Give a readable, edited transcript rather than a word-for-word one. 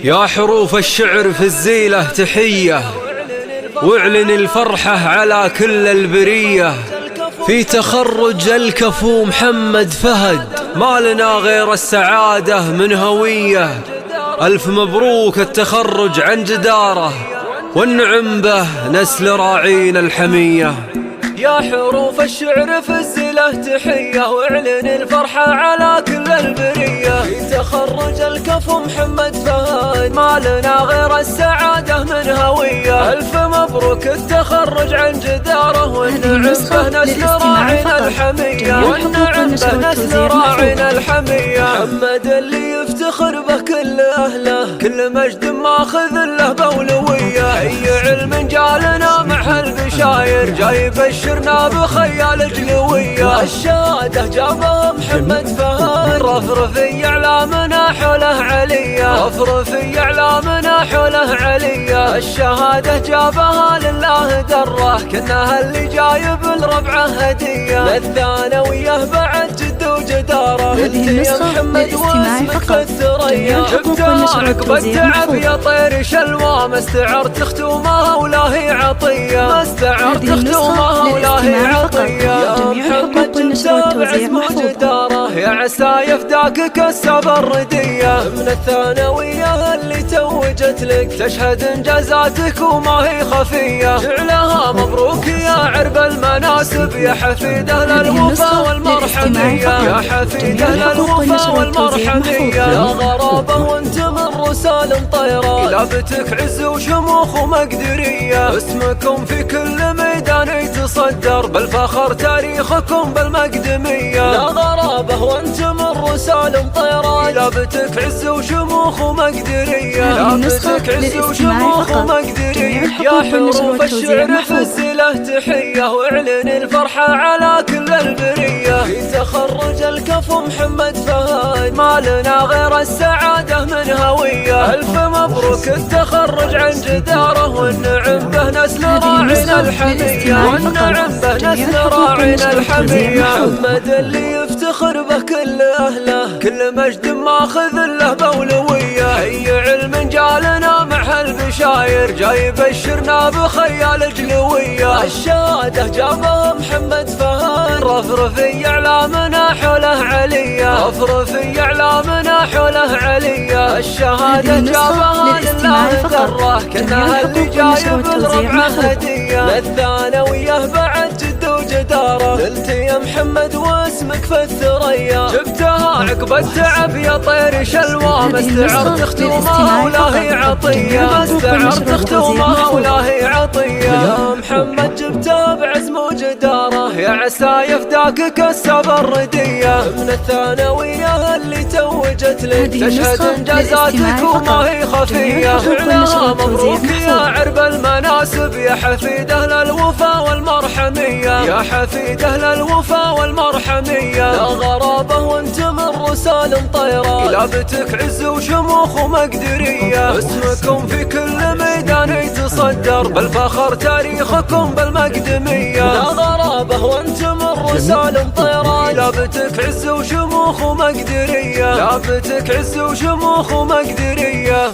يا حروف الشعر في الزيلة تحية، واعلن الفرحة على كل البرية. في تخرج الكفو محمد فهد، ما لنا غير السعادة من هوية. ألف مبروك التخرج عن جدارة، والنعم به نسل راعين الحمية. يا حروف الشعر في الزيلة تحية، واعلن الفرحة على كل البرية. في تخرج الكفو محمد فهد، ما لنا غير السعادة من هوية. ألف مبروك التخرج عن جدارة، والنعم به نسل راعين الحمية. والنعم به نسل راعين الحمية. محمد اللي يفتخر به كل أهله، كل مجد ماخذ له بأولوية. أي علم جالنا مع هالبشاير، جاي يبشرنا بخيال جلوية. الشهادة جابها محمد فهد، رفرفي أعلامنا حوله عليا. رفرفي أعلامنا حوله عليا. الشهادة جابها لله دره، كنها اللي جايب لربعه هدية. للثانوية بعد جد وجدارة، انت يا محمد واسمك في الثريا. جبتها عقب التعب يا طير شلوى، ما استعرت ختومها ولا هي عطية. ما استعرت ختومها ولا هي عطية. يا محمد جبتها بعزم وجدارة، يا عسى يفداك كسب الردية. من الثانوية اللي توجت لك، تشهد انجازاتك وما هي خفية. جعلها مبروك يا عرب المناسب، يا حفيد اهل الوفا والمرحمية. يا حفيد اهل الوفا والمرحمية. يا غرابة وانت من رسال طيران، لابتك عز وشموخ ومقدرية. اسمكم في كل ميدان يتصدر، بالفخر تاريخكم بالمقدمية. لا غرابة وانت من رسال طيران، لابتك عز وشموخ ومقدرية. لابتك عز وشموخ ومقدرية. يا حروف الشعر في الزيلة تحية، واعلن الفرحة على كل البرية. في تخرج الكفو محمد فهد، ما لنا غير السعادة من هوية. ألف مبروك التخرج عن جدارة، والنعم به نسل راعين الحمية. والنعم به نسل راعين الحمية. محمد اللي يفتخر به كل أهله، كل مجد ماخذ له بأولوية. أي علم جالنا مع هالبشاير، جاي يبشرنا بخيال جلوية. الشهادة جابها محمد فهد، رفرفي أعلامنا حوله عليا. رفرفي أعلامنا حوله عليا. الشهادة جابها لله دره، كنها اللي جايب لربعه هدية. للثانوية بعد جد وجدارة، نلت يا محمد واسمك في الثريا. جبتها عقب التعب يا طير شلوى، ما استعرت ختومها ولا هي عطية. ما استعرت ختومها ولا هي عطية. يا محمد جبتها بعزم وجدارة، يا عسى يفداك كسب الردية. من الثانوية اللي توجت لك، تشهد انجازاتك وما هي خفية. جعلها مبروك يا عرب المناسب، يا حفيد اهل الوفا والمرحمية. يا حفيد اهل الوفا والمرحمية. لا غرابة وانت من رسال طيران، لابتك عز وشموخ ومقدرية. اسمكم في كل ميدان يتصدر، بالفخر تاريخكم بالمقدمية. لا غرابة وانت من رسال طيران، لابتك عز وشموخ ومقدرية. لابتك عز وشموخ ومقدرية.